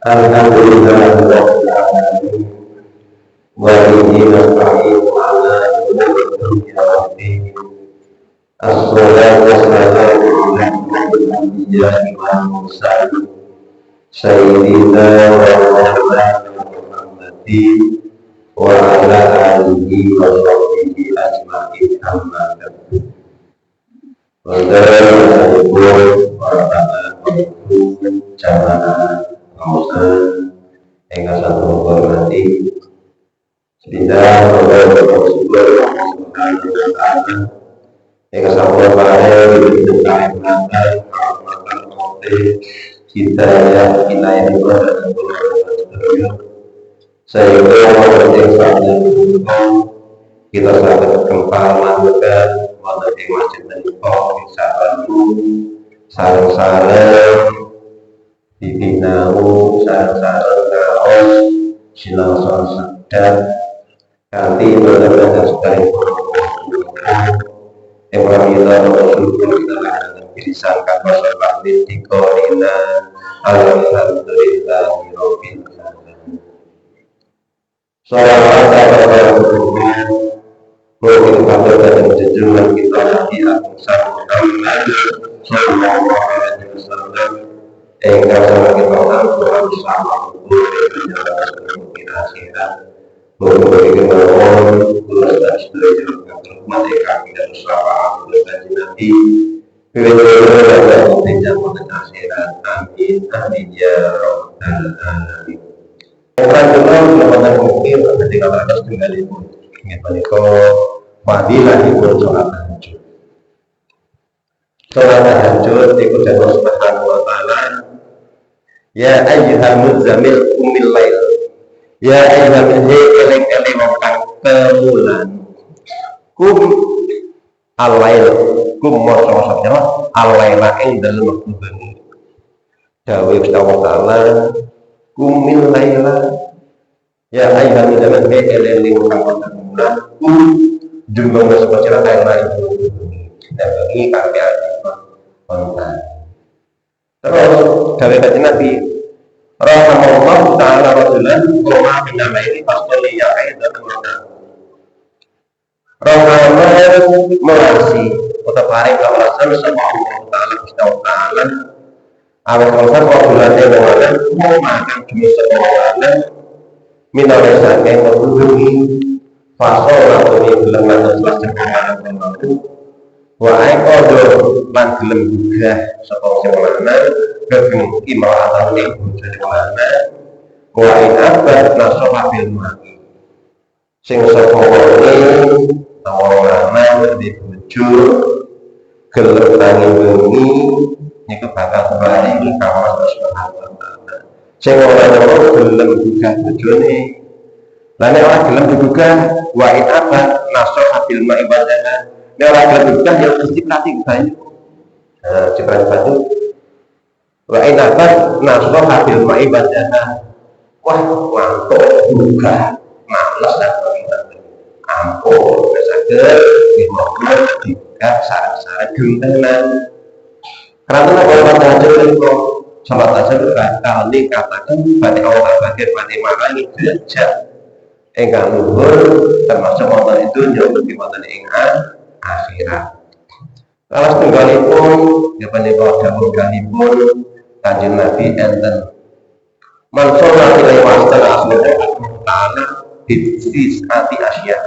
Alhamdulillah wa bihi nasta'inu ala umuri din. Assalatu wassalamu ala anbiya'i wal mursalin sayyidina wa maulana Muhammadin wa ala alihi wa sahbihi ajma'in amma ba'du. Assalamualaikum warahmatullahi wabarakatuh. Jamaah kawasan yang satu hormati, kita bersyukur yang satu hormati tentang mengenai kita yang sehingga yang saatnya kita sangat kempal melakukan melalui masjid dan bisa bantu sarang-sarang dibinau sarang-sarang kaos silang sedang nanti benar-benar sekali yang kita bersyukur kita akan disangka masalah di korina alhamdulillah rabbil alamin. Salawat mungkin pada dan junjungan kita Nabi Muhammad sallallahu alaihi wasallam engkau sama kita Tuhan bersama mungkin akhirat mungkin mohon tulus dan setuju umat kami dan selama dan Nabi pilih-pilih dan tidak akhirat amin amin ya rabbal alamin. Orang melakukan mungkin ketika atas tinggal itu menikah fadilah itu sholat tahajud. Sholat tahajud itu Allah Subhanahu wa taala, ya ayyuhal muzammil qumil lail, ya ayyuhal muzammil kang kemulan kum al-lail kum maksudnya al-laila ing dalem wektu bengi. Dawuh Allah taala kumil laila ya ayyuhal muzammil eling kang kemulan kum jumlah sepecah laila itu dan bengi kabeh kontan. Terus gawe kanjeng Nabi rahimahullah taala rajulan qoma bin namaini fasli ya aidan rahimah melasi utawa paring kawelasan sapa Allah taala awal kontan bulannya mengalir mau makan demi semuanya minalai saking menghubungi fasol atau ini belum ada selesai mengalir wa aikodo lan gelem gugah sapa semana keping imra'atan ibu semana wa in abad nasoha bil ma'i sing sapa wong tawana di bojo gelem tangi bengi niku bakal bali kawat Subhanahu wa taala. Sing ora gelem gugah bojone. Lah nek ora gelem digugah wa in abad nasoha bil ma'i badana nek ora gelem digugah ya mesti praktik banyu. Cepat banyu. Wa in abad nasoha bil ma'i badana. Wah, ngantuk gugah, males dan ampun saged dimokno digugah sareng-sareng gentenan. Karena kalau tahajud itu sholat tahajud bakal dikatakan pada Allah bagian pada marangi derajat engkang luhur termasuk wonten itu nyuwun wonten ing akhirat. Kalau setunggalipun ya menika dawuhipun Kanjeng Nabi enten man sholat ilaihi wasallam ta'ala bidis ati asya.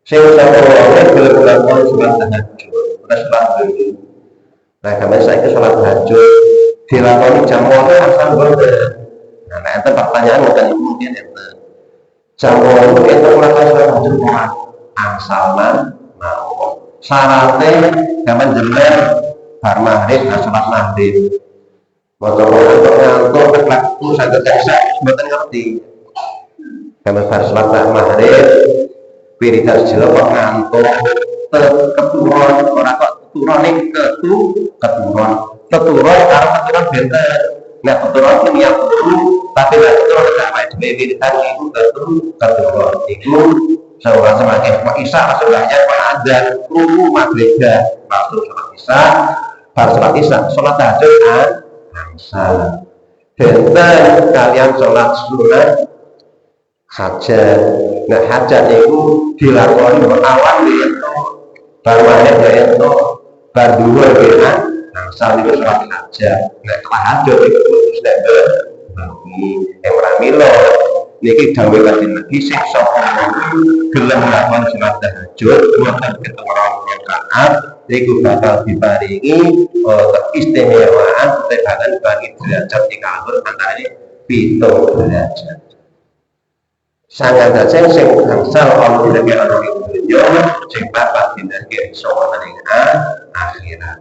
Sing sampun gelem sholat tahajud, sholat dulu. Nah, kami saya sholat tahajud dilakoni jam mono asal boten. Nah, itu pertanyaan bukan mungkin itu. Jam mono itu melakukan sholat tahajud asalan mau. Syaratnya kami jelas bar maghrib dan sholat maghrib. Motor-motor ngantuk terlaku saya terseksa boten ngerti. Kami bar sholat maghrib wiridan jelo kok ngantuk keturun ora kok turun keturun karo keturun beda. Nek keturun ini yang tapi nek keturun sama dhewe tadi itu keturun itu semakin Pak Isa langsung belajar Pak Adzan krungu maghrib langsung sholat Isya bar sholat Isya sholat tahajud asal benten kalian sholat sunat hajat. Nah hajat itu dilakoni awan ya barwane ya itu banduwe kan angsal itu sholat hajat. Nah hajat itu khusus nek bagi emramilo niki dawuh kanjeng Nabi sing sapa gelem nglakoni salat tahajud wonten ketemu rakaat iku bakal diparingi keistimewaan bahkan bagi derajat dikawur antara 7 derajat. Sangat saja sing angsal ana dileke ana ing dunya sing bapak dinake saka ning akhirat.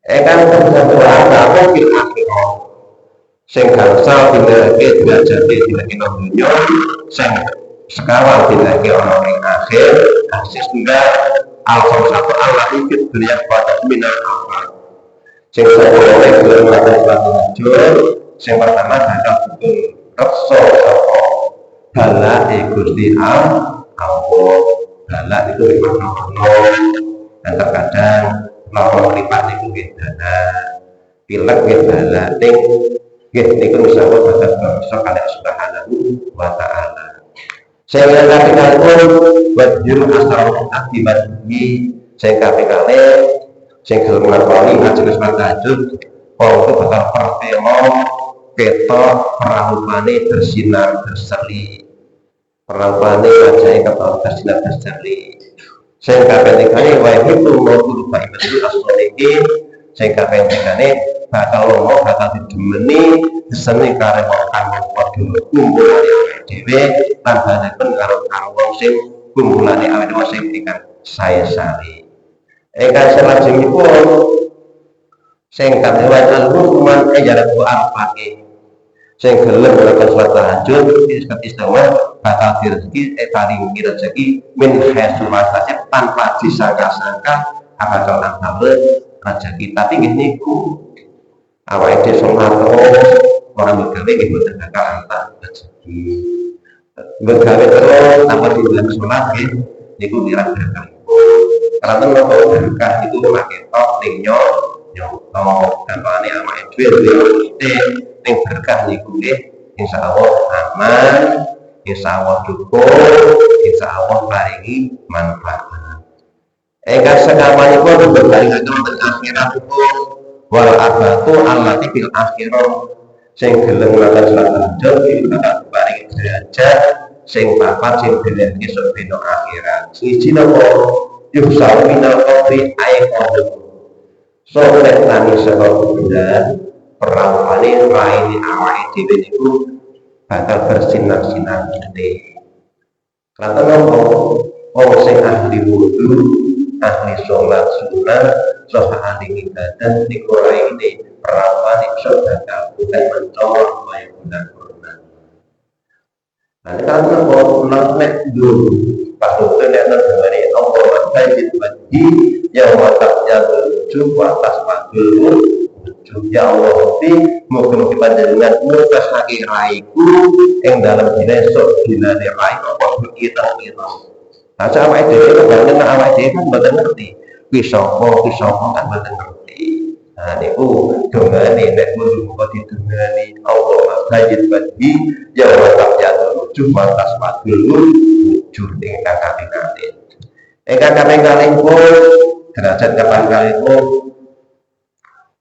Kan satu apa fil akhirat sing gangsal dinake derajat dinake dunya sing sekawan dinake ana ing akhir asis enggak alfa satu Allah ikut dunia pada minal amal sing sepuluh gelem mlakukan suatu hajur sing pertama bakal betul reksa sapa bala Gusti Allah bala itu makna dan terkadang loro lipat itu beda pilek bala ning nggih niku insyaallah bakal bisa kalih subhanahu wa ta'ala. Saya katakan wajib asal akibat ini saya katakan saya gelem nglakoni majelis tahajud itu bakal pertema ketok praupane bersinar berseri praupane wajah ketok bersinar berseri saya katakan wajib itu mau lupa ibadah asal-asal saya katakan bakal lomo bakal didemeni seni karep kang padha kumpulan dhewe tambahanipun karo wong sing kumpulane awake dhewe sing ikan saya sari. Salajengipun sing kate wajal kuman jarak doa pagi. Sing gelem melakukan salat tahajud istimewa bakal direzeki paling rezeki min haitsu tanpa disangka-sangka bakal nambah rezeki. Tapi nggih niku awake dhewe salat orang bergawe nggih boten bakal antar rezeki. Bergawe terus tanpa dibilang sholat niku kira berkah. Karena nopo berkah itu maketok ning nyoto kampane awake dhewe ning berkah niku nggih insyaallah aman, insyaallah cukup, insyaallah paringi manfaat. Engkang sekamanipun bebarengan wonten akhirat wal abatu allati fil akhirah sing gelem mlakukan salat tahajud iki bakal paring derajat sing papat sing dene esuk dina akhirat. Siji napa yusau minal qabri ayqad. So nek tani saka bulan perawane raine awake dhewe niku bakal bersinar-sinar gede. Lantaran napa wong sing ahli wudu, ahli sholat sunat, saha ahli ibadah niku raine perawan iso bakal bukan mencolok kaya bulan purnama. Nah, karena kalau nek dulu pas itu nek dari Allah tajid wajhi ya watak jadul jumpa atas padul ya Allah ti mugi-mugi panjenengan mugas haki raiku yang dalam dina esok dina rai apa kita. Nah, awake dhewe kebanyakan awake dhewe kan mboten ngerti. Ki sapa kan mboten ngerti. Nah niku dongane nek muga didongani Allah tajid wajhi ya watak jadul jumpa atas padul wujud ingkang kaping-kaping. Ingkang kaping-kaping pun derajat kaping-kaping pun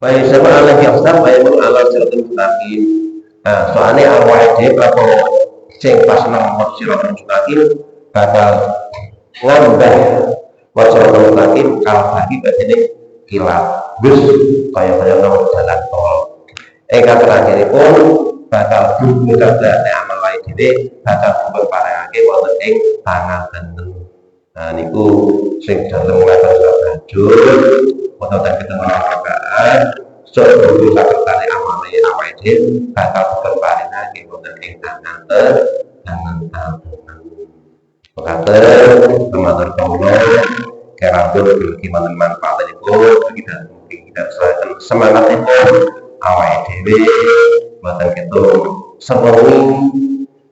baik sama Allah yang sedang baik pun Allah siratul mustaqim. Nah soalnya awake dhewe apa sing pas nang siratul mustaqim bakal ngambah siratul mustaqim kalau bagi badene kilat bus kaya nang jalan tol. Ingkang terakhir pun bakal mudah nek amal wae dhewe bakal diparengake wonten ing tangan tentu. Nah niku sing dalem mlakukan tahajud wonten ketemu rakaat sok kudu saketane amale awake dhewe bakal diparengake wonten ing tangan tentu. Mekaten teman-teman kawula kerabut gimana manfaat niku kita selain semangat itu awake dhewe mboten ketu sewengi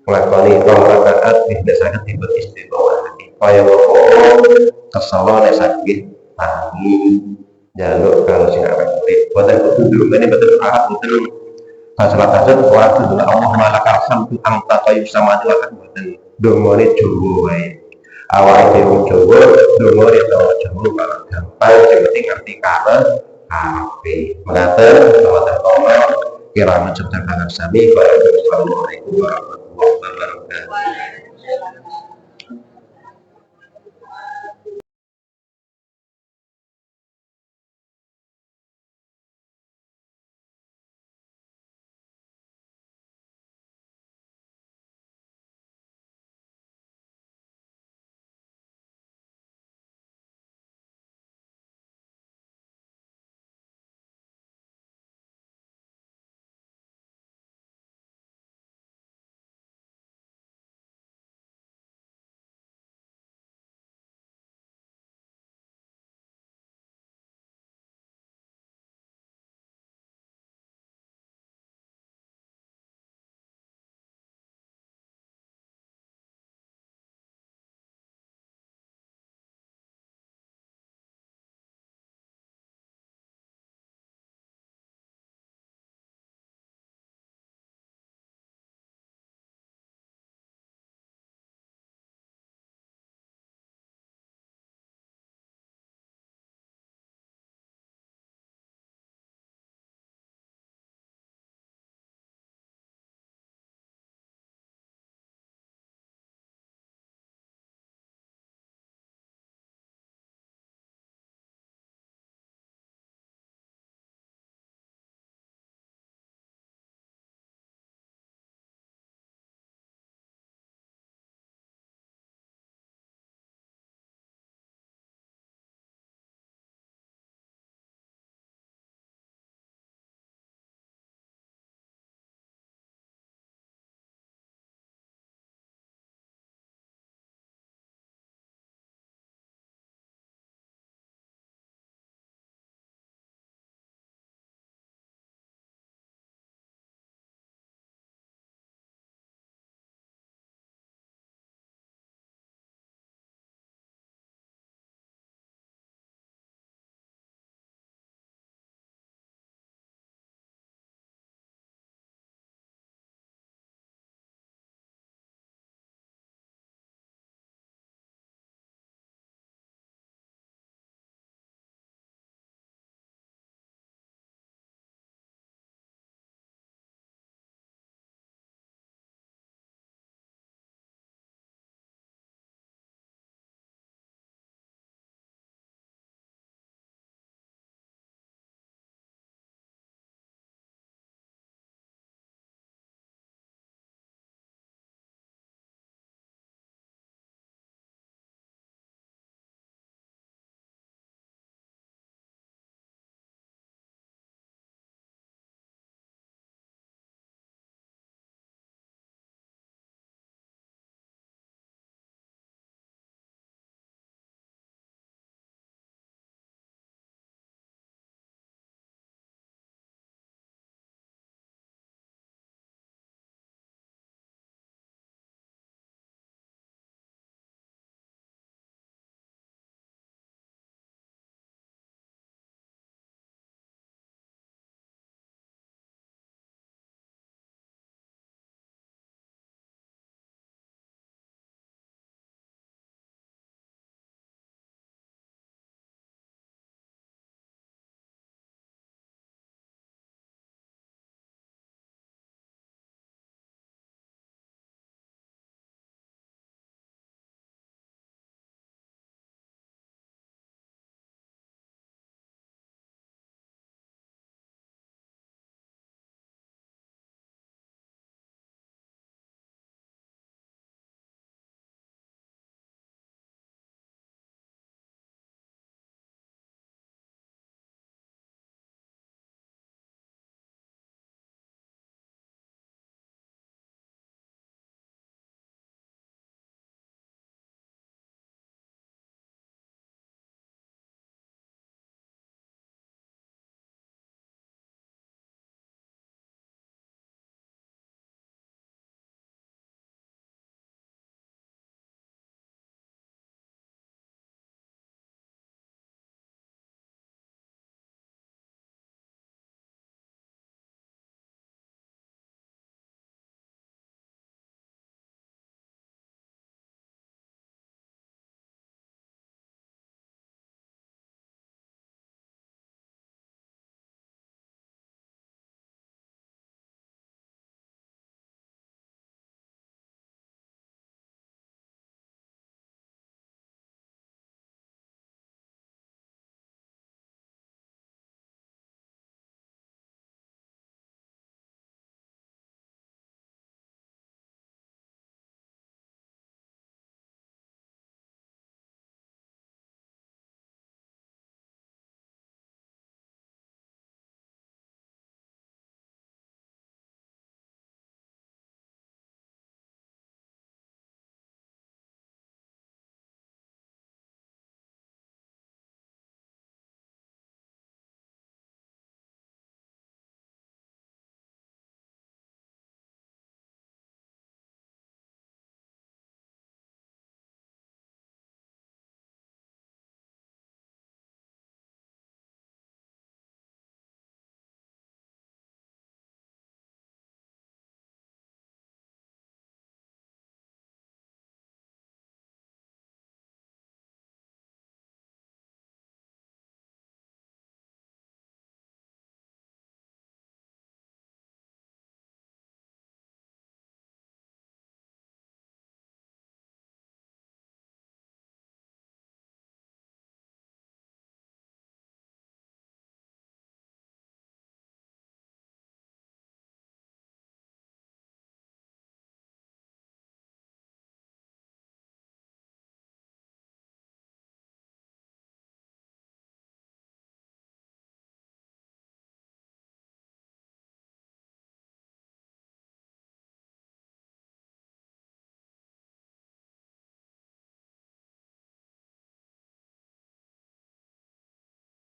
nglakoni rong rakaat bisa saged dipun istiqomah kaya apa kesala nek saged tangi njaluk kalau sing arep urip mboten kudu ndungane mboten arep mboten salat tahajud ora kudu Allah malakal hamdu anta qayyum samad wal ard boten dongane Jawa wae. Awake dhewe Jawa dongane Jawa malah gampang sing penting ngerti karepe. Mengaten wonten kono kirana ciptakan sami. Assalamualaikum warahmatullahi wabarakatuh.